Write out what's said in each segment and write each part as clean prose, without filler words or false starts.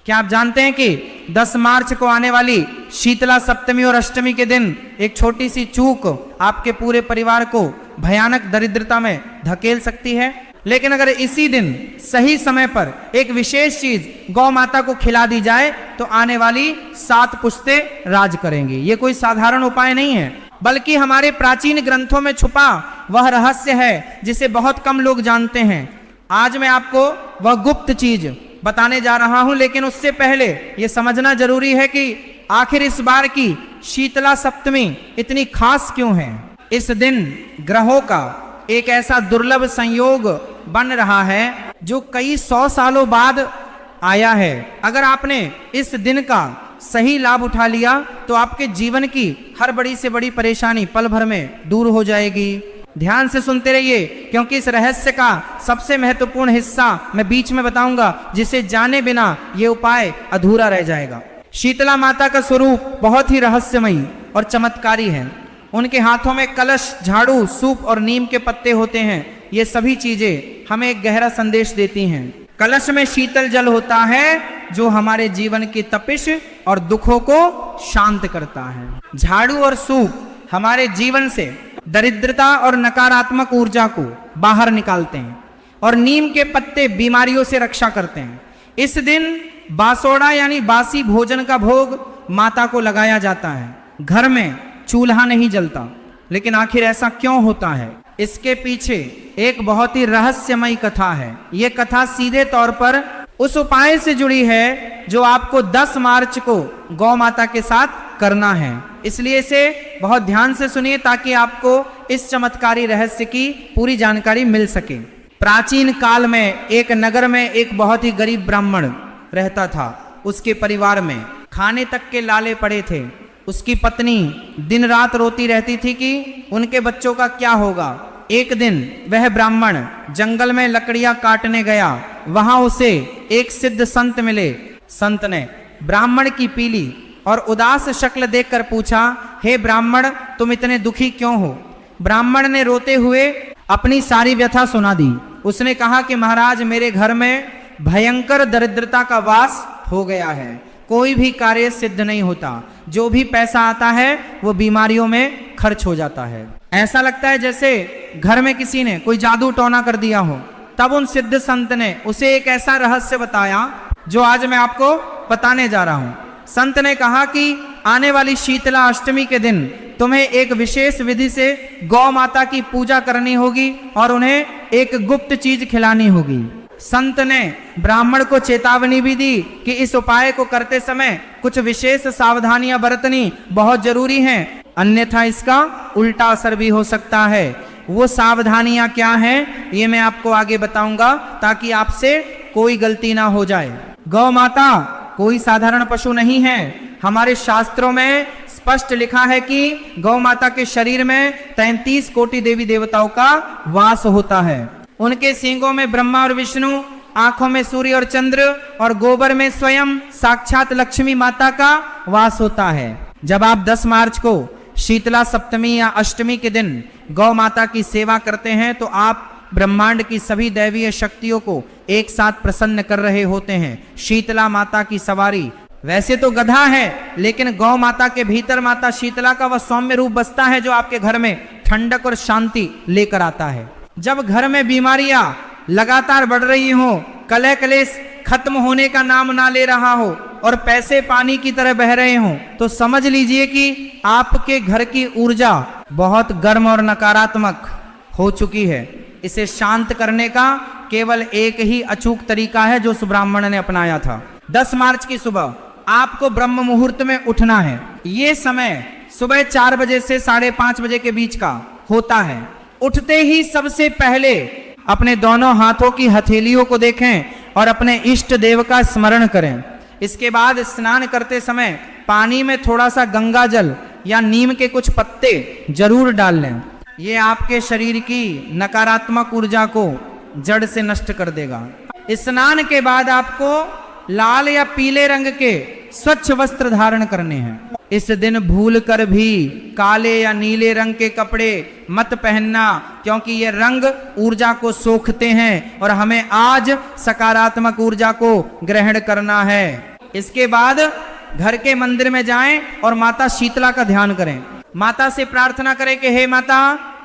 क्या आप जानते हैं कि 10 मार्च को आने वाली शीतला सप्तमी और अष्टमी के दिन एक छोटी सी चूक आपके पूरे परिवार को भयानक दरिद्रता में धकेल सकती है। लेकिन अगर इसी दिन सही समय पर एक विशेष चीज गौ माता को खिला दी जाए तो आने वाली 7 पुश्तें राज करेंगी। ये कोई साधारण उपाय नहीं है, बल्कि हमारे प्राचीन ग्रंथों में छुपा वह रहस्य है जिसे बहुत कम लोग जानते हैं। आज मैं आपको वह गुप्त चीज बताने जा रहा हूं, लेकिन उससे पहले यह समझना जरूरी है कि आखिर इस बार की शीतला सप्तमी इतनी खास क्यों है। इस दिन ग्रहों का एक ऐसा दुर्लभ संयोग बन रहा है जो कई 100 सालों बाद आया है। अगर आपने इस दिन का सही लाभ उठा लिया तो आपके जीवन की हर बड़ी से बड़ी परेशानी पल भर में दूर हो जाएगी। ध्यान से सुनते रहिए, क्योंकि इस रहस्य का सबसे महत्वपूर्ण हिस्सा मैं बीच में बताऊंगा, जिसे जाने बिना यह उपाय अधूरा रह जाएगा। शीतला माता का स्वरूप बहुत ही रहस्यमयी और चमत्कारी है। उनके हाथों में कलश, झाड़ू, सूप और नीम के पत्ते होते हैं। ये सभी चीजें हमें एक गहरा संदेश देती हैं। कलश में शीतल जल होता है जो हमारे जीवन की तपिश और दुखों को शांत करता है। झाड़ू और सूप हमारे जीवन से दरिद्रता और नकारात्मक ऊर्जा को बाहर निकालते हैं और नीम के पत्ते बीमारियों से रक्षा करते हैं। इस दिन बासोड़ा यानी बासी भोजन का भोग माता को लगाया जाता है। घर में चूल्हा नहीं जलता, लेकिन आखिर ऐसा क्यों होता है? इसके पीछे एक बहुत ही रहस्यमयी कथा है। यह कथा सीधे तौर पर उस उपाय से जुड़ी है जो आपको 10 मार्च को गौ माता के साथ करना है। इसलिए इसे बहुत ध्यान से सुनिए ताकि आपको इस चमत्कारी रहस्य की पूरी जानकारी मिल सके। प्राचीन काल में एक नगर में एक बहुत ही गरीब ब्राह्मण रहता था। उसके परिवार में खाने तक के लाले पड़े थे। उसकी पत्नी दिन रात रोती रहती थी कि उनके बच्चों का क्या होगा। एक दिन वह ब्राह्मण जंगल में लकड़ियां काटने गया। वहां उसे एक सिद्ध संत मिले। संत ने ब्राह्मण की पीली और उदास शक्ल देखकर पूछा, हे ब्राह्मण, तुम इतने दुखी क्यों हो? ब्राह्मण ने रोते हुए अपनी सारी व्यथा सुना दी। उसने कहा कि महाराज, मेरे घर में भयंकर दरिद्रता का वास हो गया है। कोई भी कार्य सिद्ध नहीं होता। जो भी पैसा आता है वो बीमारियों में खर्च हो जाता है। ऐसा लगता है जैसे घर में किसी ने कोई जादू टोना कर दिया हो। तब उन सिद्ध संत ने उसे एक ऐसा रहस्य बताया जो आज मैं आपको बताने जा रहा हूं। संत ने कहा कि आने वाली शीतला अष्टमी के दिन तुम्हें एक विशेष विधि से गौ माता की पूजा करनी होगी और उन्हें एक गुप्त चीज खिलानी होगी। संत ने ब्राह्मण को चेतावनी भी दी कि इस उपाय को करते समय कुछ विशेष सावधानियां बरतनी बहुत जरूरी हैं, अन्यथा इसका उल्टा असर भी हो सकता है। वो सावधानियां क्या हैं ये मैं आपको आगे बताऊंगा ताकि आपसे कोई गलती ना हो जाए। गौ माता कोई साधारण पशु नहीं है। हमारे शास्त्रों में स्पष्ट लिखा है कि गौ माता के शरीर में 33 कोटि देवी देवताओं का वास होता है। उनके सींगों में ब्रह्मा और विष्णु, आंखों में सूर्य और चंद्र और गोबर में स्वयं साक्षात लक्ष्मी माता का वास होता है। जब आप 10 मार्च को शीतला सप्तमी या अष्टमी के दिन गौ माता की सेवा करते हैं तो आप ब्रह्मांड की सभी दैवीय शक्तियों को एक साथ प्रसन्न कर रहे होते हैं। शीतला माता की सवारी वैसे तो गधा है, लेकिन गौ माता के भीतर माता शीतला का वह सौम्य रूप बसता है जो आपके घर में ठंडक और शांति लेकर आता है। जब घर में बीमारियां लगातार बढ़ रही हो, कलह कलेश खत्म होने का नाम ना ले रहा हो और पैसे पानी की तरह बह रहे हो, तो समझ लीजिए कि आपके घर की ऊर्जा बहुत गर्म और नकारात्मक हो चुकी है। इसे शांत करने का केवल एक ही अचूक तरीका है जो उस ब्राह्मण ने अपनाया था। 10 मार्च की सुबह आपको ब्रह्म मुहूर्त में उठना है। ये समय सुबह 4 बजे से 5:30 बजे के बीच का होता है। उठते ही सबसे पहले अपने दोनों हाथों की हथेलियों को देखें और अपने इष्ट देव का स्मरण करें। इसके बाद स्नान करते समय पानी में थोड़ा सा गंगा जल या नीम के कुछ पत्ते जरूर डाल लें। ये आपके शरीर की नकारात्मक ऊर्जा को जड़ से नष्ट कर देगा। स्नान के बाद आपको लाल या पीले रंग के स्वच्छ वस्त्र धारण करने हैं। इस दिन भूल कर भी काले या नीले रंग के कपड़े मत पहनना, क्योंकि ये रंग ऊर्जा को सोखते हैं और हमें आज सकारात्मक ऊर्जा को ग्रहण करना है। इसके बाद घर के मंदिर में जाएं और माता शीतला का ध्यान करें। माता से प्रार्थना करें कि हे माता,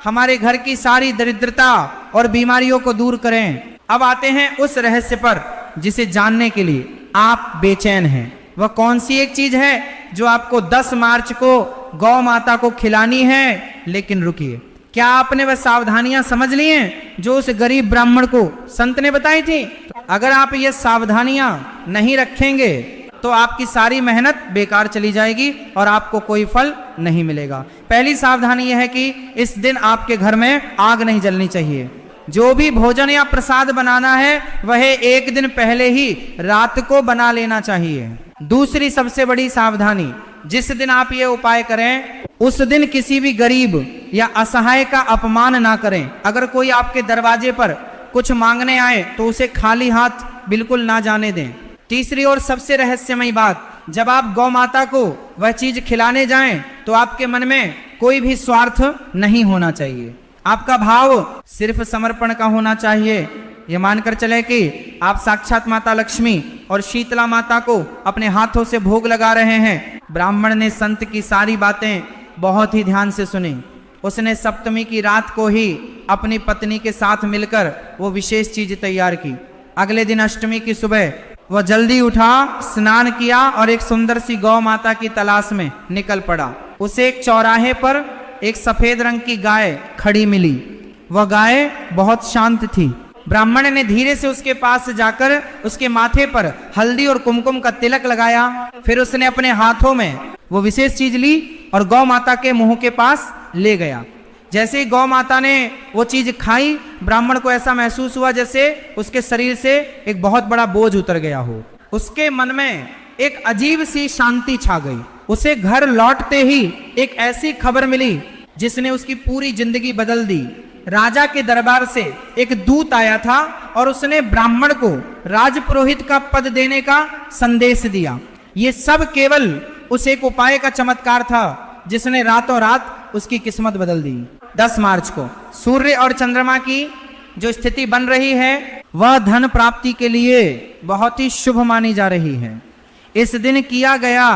हमारे घर की सारी दरिद्रता और बीमारियों को दूर करें। अब आते हैं उस रहस्य पर जिसे जानने के लिए आप बेचैन हैं। वह कौन सी एक चीज है जो आपको 10 मार्च को गौ माता को खिलानी है? लेकिन रुकिए, क्या आपने वह सावधानियां समझ ली हैं जो उस गरीब ब्राह्मण को संत ने बताई थी? अगर आप ये सावधानियां नहीं रखेंगे तो आपकी सारी मेहनत बेकार चली जाएगी और आपको कोई फल नहीं मिलेगा। पहली सावधानी यह है कि इस दिन आपके घर में आग नहीं जलनी चाहिए। जो भी भोजन या प्रसाद बनाना है वह एक दिन पहले ही रात को बना लेना चाहिए। दूसरी सबसे बड़ी सावधानी, जिस दिन आप ये उपाय करें उस दिन किसी भी गरीब या असहाय का अपमान ना करें। अगर कोई आपके दरवाजे पर कुछ मांगने आए तो उसे खाली हाथ बिल्कुल ना जाने दें। तीसरी और सबसे रहस्यमयी बात, जब आप गौ माता को वह चीज खिलाने जाएं तो आपके मन में कोई भी स्वार्थ नहीं होना चाहिए। आपका भाव सिर्फ समर्पण का होना चाहिए। ये मानकर चले कि आप साक्षात माता लक्ष्मी और शीतला माता को अपने हाथों से भोग लगा रहे हैं। ब्राह्मण ने संत की सारी बातें बहुत ही ध्यान से सुनी। उसने सप्तमी की रात को ही अपनी पत्नी के साथ मिलकर वो विशेष चीज तैयार की। अगले दिन अष्टमी की सुबह वह जल्दी उठा, स्नान किया और एक सुंदर सी गौ माता की तलाश में निकल पड़ा। उसे एक चौराहे पर एक सफेद रंग की गाय खड़ी मिली। वह गाय बहुत शांत थी। ब्राह्मण ने धीरे से उसके पास जाकर उसके माथे पर हल्दी और कुमकुम का तिलक लगाया। फिर उसने अपने हाथों में वो विशेष चीज ली और गौ माता के मुंह के पास ले गया। जैसे ही गौ माता ने वो चीज खाई, ब्राह्मण को ऐसा महसूस हुआ जैसे उसके शरीर से एक बहुत बड़ा बोझ उतर गया हो। उसके मन में एक अजीब सी शांति छा गई। उसे घर लौटते ही एक ऐसी खबर मिली जिसने उसकी पूरी जिंदगी बदल दी। राजा के दरबार से एक दूत आया था और उसने ब्राह्मण को राजपुरोहित का पद देने का संदेश दिया। ये सब केवल उस एक उपाय का चमत्कार था जिसने रातों रात उसकी किस्मत बदल दी। 10 मार्च को सूर्य और चंद्रमा की जो स्थिति बन रही है वह धन प्राप्ति के लिए बहुत ही शुभ मानी जा रही है। इस दिन किया गया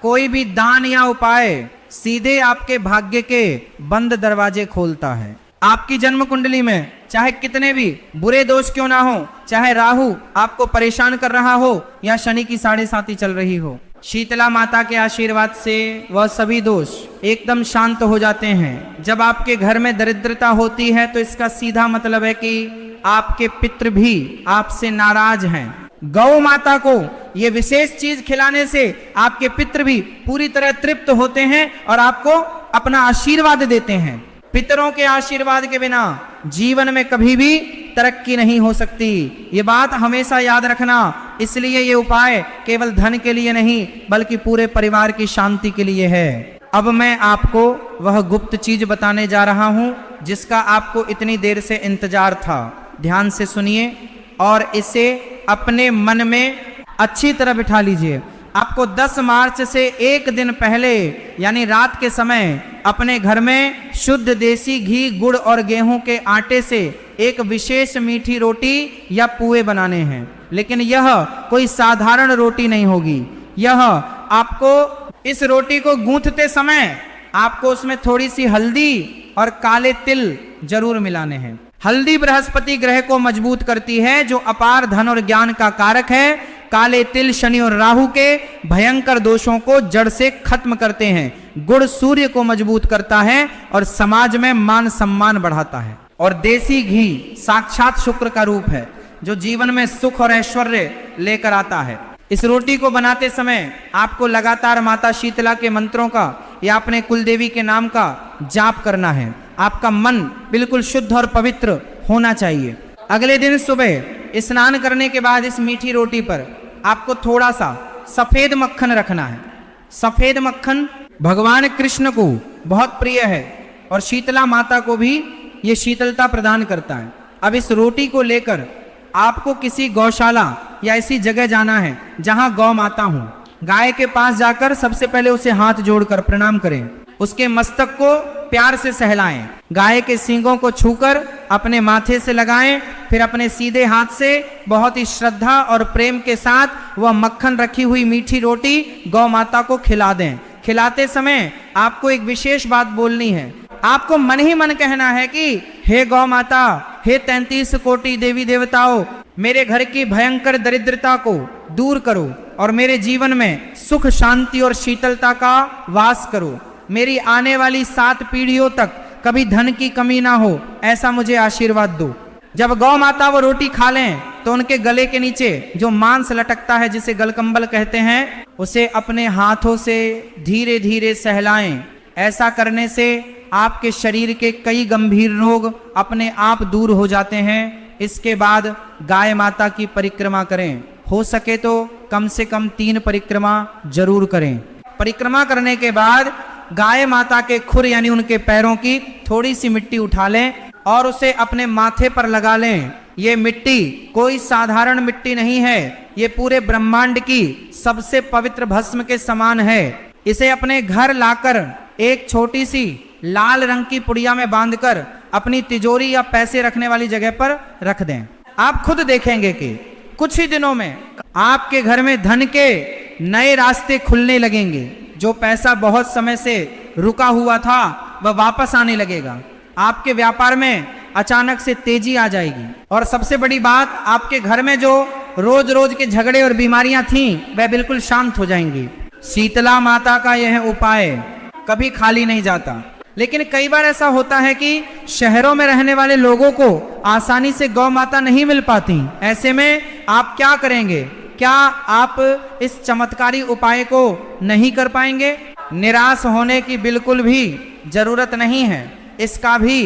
कोई भी दान या उपाय सीधे आपके भाग्य के बंद दरवाजे खोलता है। आपकी जन्म कुंडली में चाहे कितने भी बुरे दोष क्यों ना हो, चाहे राहु आपको परेशान कर रहा हो या शनि की 7.5 चल रही हो, शीतला माता के आशीर्वाद से वह सभी दोष एकदम शांत हो जाते हैं। जब आपके घर में दरिद्रता होती है तो इसका सीधा मतलब है कि आपके पितृ भी आपसे नाराज हैं। गौ माता को ये विशेष चीज खिलाने से आपके पितृ भी पूरी तरह तृप्त होते हैं और आपको अपना आशीर्वाद देते हैं। पितरों के आशीर्वाद के बिना जीवन में कभी भी तरक्की नहीं हो सकती। ये बात हमेशा याद रखना। इसलिए ये उपाय केवल धन के लिए नहीं बल्कि पूरे परिवार की शांति के लिए है। अब मैं आपको वह गुप्त चीज बताने जा रहा हूं जिसका आपको इतनी देर से इंतजार था। ध्यान से सुनिए और इसे अपने मन में अच्छी तरह बिठा लीजिए। आपको 10 मार्च से एक दिन पहले यानी रात के समय अपने घर में शुद्ध देसी घी, गुड़ और गेहूं के आटे से एक विशेष मीठी रोटी या पुए बनाने हैं। लेकिन यह कोई साधारण रोटी नहीं होगी। यह आपको इस रोटी को गूंथते समय आपको उसमें थोड़ी सी हल्दी और काले तिल जरूर मिलाने हैं। हल्दी बृहस्पति ग्रह को मजबूत करती है जो अपार धन और ज्ञान का कारक है। काले तिल शनि और राहु के भयंकर दोषों को जड़ से खत्म करते हैं। गुड़ सूर्य को मजबूत करता है और समाज में मान सम्मान बढ़ाता है। और देसी घी साक्षात शुक्र का रूप है जो जीवन में सुख और ऐश्वर्य लेकर आता है। इस रोटी को बनाते समय आपको लगातार माता शीतला के मंत्रों का या अपने कुलदेवी के नाम का जाप करना है। आपका मन बिल्कुल शुद्ध और पवित्र होना चाहिए। अगले दिन सुबह स्नान करने के बाद इस मीठी रोटी पर आपको थोड़ा सा सफेद मक्खन रखना है। सफेद मक्खन भगवान कृष्ण को बहुत प्रिय है और शीतला माता को भी ये शीतलता प्रदान करता है। अब इस रोटी को लेकर आपको किसी गौशाला या ऐसी जगह जाना है जहां गौ माता हो। गाय के पास जाकर सबसे पहले उसे हाथ जोड़कर प्रणाम करें। उसके मस्तक को प्यार से सहलाएं। गाय के सींगों को छूकर अपने माथे से लगाएं, फिर अपने सीधे हाथ से बहुत ही श्रद्धा और प्रेम के साथ वह मक्खन रखी हुई मीठी रोटी गौ माता को खिला दें। खिलाते समय आपको एक विशेष बात बोलनी है। आपको मन ही मन कहना है कि हे गौ माता, हे 33 कोटि देवी देवताओं, मेरे घर की भयंकर दरिद्रता को दूर करो और मेरे जीवन में सुख शांति और शीतलता का वास करो। मेरी आने वाली 7 पीढ़ियों तक कभी धन की कमी ना हो, ऐसा मुझे आशीर्वाद दो। जब गौ माता वो रोटी खा लें तो उनके गले के नीचे जो मांस लटकता है, जिसे गलकंबल कहते हैं, उसे अपने हाथों से धीरे धीरे सहलाएं। ऐसा करने से आपके शरीर के कई गंभीर रोग अपने आप दूर हो जाते हैं। इसके बाद गाय माता की परिक्रमा करें। हो सके तो कम से कम 3 परिक्रमा जरूर करें। परिक्रमा करने के बाद गाय माता के खुर यानी उनके पैरों की थोड़ी सी मिट्टी उठा लें और उसे अपने माथे पर लगा लें। ये मिट्टी कोई साधारण मिट्टी नहीं है, ये पूरे ब्रह्मांड की सबसे पवित्र भस्म के समान है। इसे अपने घर लाकर एक छोटी सी लाल रंग की पुड़िया में बांधकर अपनी तिजोरी या पैसे रखने वाली जगह पर रख दें। आप खुद देखेंगे कि कुछ ही दिनों में आपके घर में धन के नए रास्ते खुलने लगेंगे। जो पैसा बहुत समय से रुका हुआ था वह वापस आने लगेगा। आपके व्यापार में अचानक से तेजी आ जाएगी और सबसे बड़ी बात, आपके घर में जो रोज रोज के झगड़े और बीमारियां थीं वह बिल्कुल शांत हो जाएंगी। शीतला माता का यह उपाय कभी खाली नहीं जाता। लेकिन कई बार ऐसा होता है कि शहरों में रहने वाले लोगों को आसानी से गौ माता नहीं मिल पाती। ऐसे में आप क्या करेंगे? क्या आप इस चमत्कारी उपाय को नहीं कर पाएंगे? निराश होने की बिल्कुल भी जरूरत नहीं है। इसका भी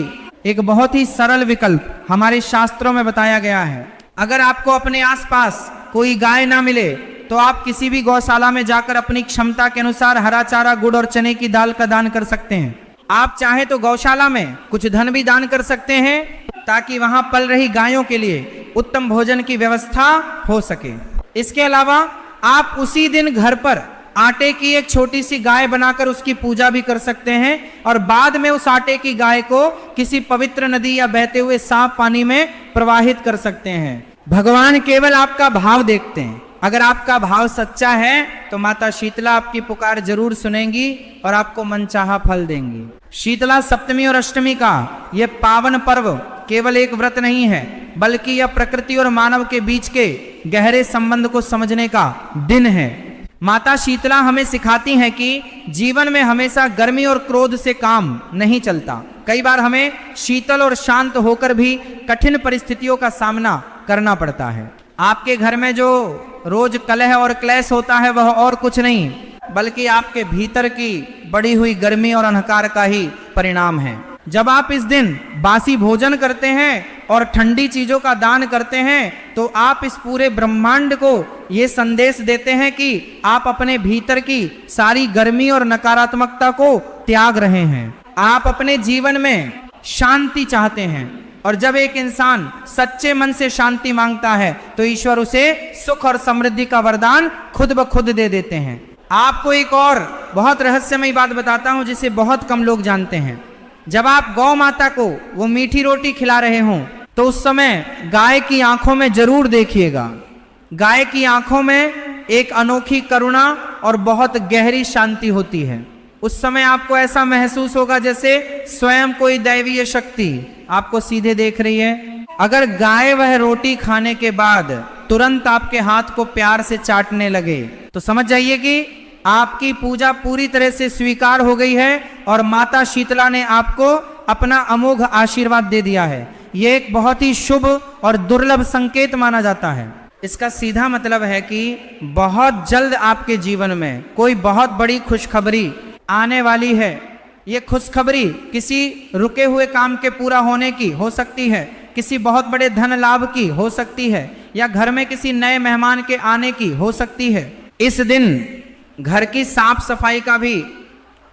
एक बहुत ही सरल विकल्प हमारे शास्त्रों में बताया गया है। अगर आपको अपने आसपास कोई गाय ना मिले तो आप किसी भी गौशाला में जाकर अपनी क्षमता के अनुसार हरा चारा, गुड़ और चने की दाल का दान कर सकते हैं। आप चाहे तो गौशाला में कुछ धन भी दान कर सकते हैं ताकि वहां पल रही गायों के लिए उत्तम भोजन की व्यवस्था हो सके। इसके अलावा आप उसी दिन घर पर आटे की एक छोटी सी गाय बनाकर उसकी पूजा भी कर सकते हैं और बाद में उस आटे की गाय को किसी पवित्र नदी या बहते हुए साफ पानी में प्रवाहित कर सकते हैं। भगवान केवल आपका भाव देखते हैं। अगर आपका भाव सच्चा है तो माता शीतला आपकी पुकार जरूर सुनेंगी और आपको मनचाहा फल देंगी। शीतला सप्तमी और अष्टमी का यह पावन पर्व केवल एक व्रत नहीं है, बल्कि यह प्रकृति और मानव के बीच के गहरे संबंध को समझने का दिन है। माता शीतला हमें सिखाती हैं कि जीवन में हमेशा गर्मी और क्रोध से काम नहीं चलता। कई बार हमें शीतल और शांत होकर भी कठिन परिस्थितियों का सामना करना पड़ता है। आपके घर में जो रोज कलह और क्लेश होता है वह और कुछ नहीं बल्कि आपके भीतर की बढ़ी हुई गर्मी और अंधकार का ही परिणाम है। जब आप इस दिन बासी भोजन करते हैं और ठंडी चीजों का दान करते हैं तो आप इस पूरे ब्रह्मांड को ये संदेश देते हैं कि आप अपने भीतर की सारी गर्मी और नकारात्मकता को त्याग रहे हैं। आप अपने जीवन में शांति चाहते हैं और जब एक इंसान सच्चे मन से शांति मांगता है तो ईश्वर उसे सुख और समृद्धि का वरदान खुद ब खुद दे देते हैं। आपको एक और बहुत रहस्यमयी बात बताता हूं जिसे बहुत कम लोग जानते हैं। जब आप गौ माता को वो मीठी रोटी खिला रहे हों तो उस समय गाय की आंखों में जरूर देखिएगा। गाय की आंखों में एक अनोखी करुणा और बहुत गहरी शांति होती है। उस समय आपको ऐसा महसूस होगा जैसे स्वयं कोई दैवीय शक्ति आपको सीधे देख रही है। अगर गाय वह रोटी खाने के बाद तुरंत आपके हाथ को प्यार से चाटने लगे तो समझ जाइए कि आपकी पूजा पूरी तरह से स्वीकार हो गई है और माता शीतला ने आपको अपना अमोघ आशीर्वाद दे दिया है। यह एक बहुत ही शुभ और दुर्लभ संकेत माना जाता है। इसका सीधा मतलब है कि बहुत जल्द आपके जीवन में कोई बहुत बड़ी खुशखबरी आने वाली है। ये खुशखबरी किसी रुके हुए काम के पूरा होने की हो सकती है, किसी बहुत बड़े धन लाभ की हो सकती है या घर में किसी नए मेहमान के आने की हो सकती है। इस दिन घर की साफ सफाई का भी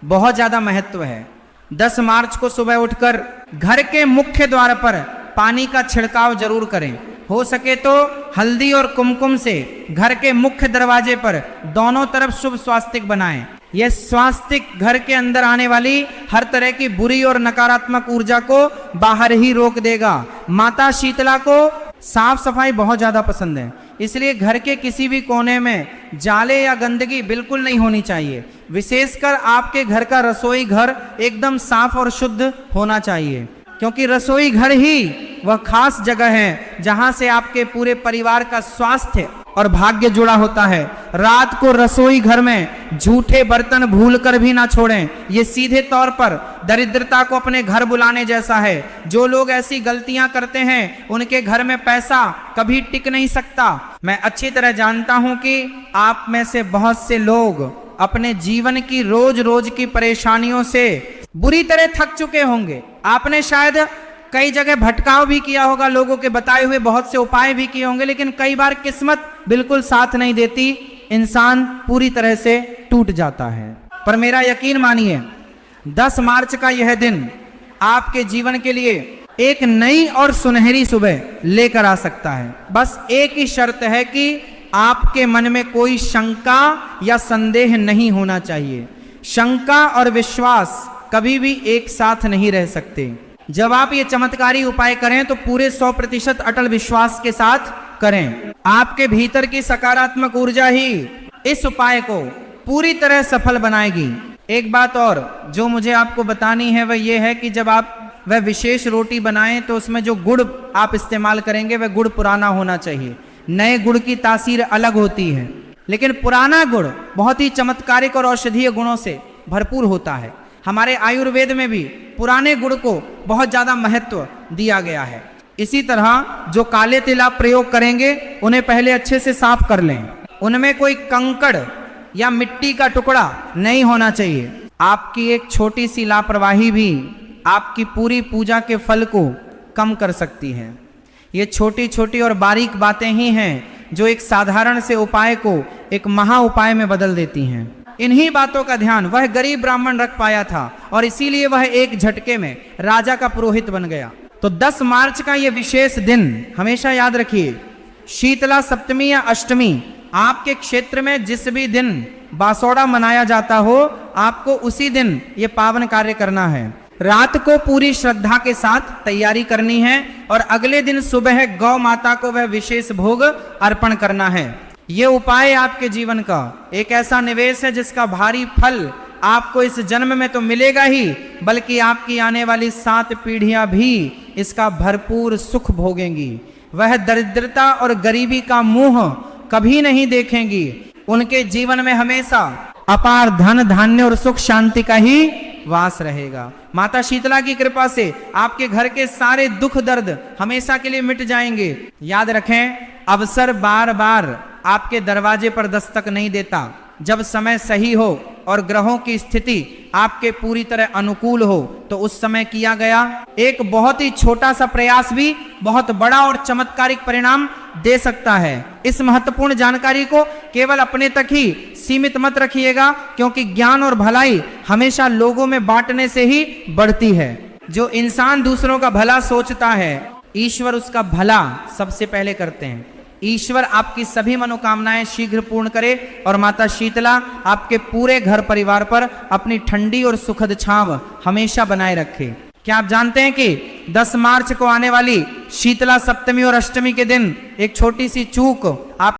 बहुत ज्यादा महत्व है। 10 मार्च को सुबह उठकर घर के मुख्य द्वार पर पानी का छिड़काव जरूर करें। हो सके तो हल्दी और कुमकुम से घर के मुख्य दरवाजे पर दोनों तरफ शुभ स्वास्तिक बनाएं। यह स्वास्तिक घर के अंदर आने वाली हर तरह की बुरी और नकारात्मक ऊर्जा को बाहर ही रोक देगा। माता शीतला को साफ सफाई बहुत ज्यादा पसंद है, इसलिए घर के किसी भी कोने में जाले या गंदगी बिल्कुल नहीं होनी चाहिए। विशेषकर आपके घर का रसोई घर एकदम साफ और शुद्ध होना चाहिए, क्योंकि रसोई घर ही वह खास जगह है जहां से आपके पूरे परिवार का स्वास्थ्य और भाग्य जुड़ा होता है। रात को रसोई घर में झूठे बर्तन भूलकर भी ना छोड़ें, ये सीधे तौर पर दरिद्रता को अपने घर बुलाने जैसा है। जो लोग ऐसी गलतियां करते हैं उनके घर में पैसा कभी टिक नहीं सकता। मैं अच्छी तरह जानता हूं कि आप में से बहुत से लोग अपने जीवन की रोज रोज की परेशानियों से बुरी तरह थक चुके होंगे। आपने शायद कई जगह भटकाव भी किया होगा, लोगों के बताए हुए बहुत से उपाय भी किए होंगे, लेकिन कई बार किस्मत बिल्कुल साथ नहीं देती, इंसान पूरी तरह से टूट जाता है। पर मेरा यकीन मानिए, 10 मार्च का यह दिन आपके जीवन के लिए एक नई और सुनहरी सुबह लेकर आ सकता है। बस एक ही शर्त है कि आपके मन में कोई शंका या संदेह नहीं होना चाहिए। शंका और विश्वास कभी भी एक साथ नहीं रह सकते। जब आप ये चमत्कारी उपाय करें तो पूरे 100% अटल विश्वास के साथ करें। आपके भीतर की सकारात्मक ऊर्जा ही इस उपाय को पूरी तरह सफल बनाएगी। एक बात और जो मुझे आपको बतानी है वह यह है कि जब आप वह विशेष रोटी बनाएं तो उसमें जो गुड़ आप इस्तेमाल करेंगे वह गुड़ पुराना होना चाहिए। नए गुड़ की तासीर अलग होती है, लेकिन पुराना गुड़ बहुत ही चमत्कारिक और औषधीय गुणों से भरपूर होता है। हमारे आयुर्वेद में भी पुराने गुड़ को बहुत ज्यादा महत्व दिया गया है। इसी तरह जो काले तिल आप प्रयोग करेंगे उन्हें पहले अच्छे से साफ कर लें। उनमें कोई कंकड़ या मिट्टी का टुकड़ा नहीं होना चाहिए। आपकी एक छोटी सी लापरवाही भी आपकी पूरी पूजा के फल को कम कर सकती है। ये छोटी छोटी और बारीक बातें ही हैं जो एक साधारण से उपाय को एक महा उपाय में बदल देती हैं। इन्हीं बातों का ध्यान वह गरीब ब्राह्मण रख पाया था और इसीलिए वह एक झटके में राजा का पुरोहित बन गया। तो 10 मार्च का यह विशेष दिन हमेशा याद रखिए। शीतला सप्तमी या अष्टमी आपके क्षेत्र में जिस भी दिन बासोड़ा मनाया जाता हो, आपको उसी दिन ये पावन कार्य करना है। रात को पूरी श्रद्धा के साथ तैयारी करनी है और अगले दिन सुबह गौ माता को वह विशेष भोग अर्पण करना है। ये उपाय आपके जीवन का एक ऐसा निवेश है जिसका भारी फल आपको इस जन्म में तो मिलेगा ही, बल्कि आपकी आने वाली 7 पीढ़ियां भी इसका भरपूर सुख भोगेंगी। वह दरिद्रता और गरीबी का मुंह कभी नहीं देखेंगी। उनके जीवन में हमेशा अपार धन धान्य और सुख शांति का ही वास रहेगा। माता शीतला की कृपा से आपके घर के सारे दुख दर्द हमेशा के लिए मिट जाएंगे। याद रखें, अवसर बार बार आपके दरवाजे पर दस्तक नहीं देता। जब समय सही हो और ग्रहों की स्थिति आपके पूरी तरह अनुकूल हो तो उस समय किया गया एक बहुत ही छोटा सा प्रयास भी बहुत बड़ा और चमत्कारिक परिणाम दे सकता है। इस महत्वपूर्ण जानकारी को केवल अपने तक ही सीमित मत रखिएगा, क्योंकि ज्ञान और भलाई हमेशा लोगों में बांटने से ही बढ़ती है। जो इंसान दूसरों का भला सोचता है, ईश्वर उसका भला सबसे पहले करते हैं। ईश्वर आपकी सभी मनोकामनाएं शीघ्र पूर्ण करे और माता शीतला आपके पूरे घर परिवार पर अपनी ठंडी और सुखद छांव हमेशा बनाए रखे। क्या आप जानते हैं कि 10 मार्च को आने वाली शीतला सप्तमी और अष्टमी के दिन एक छोटी सी चूक आप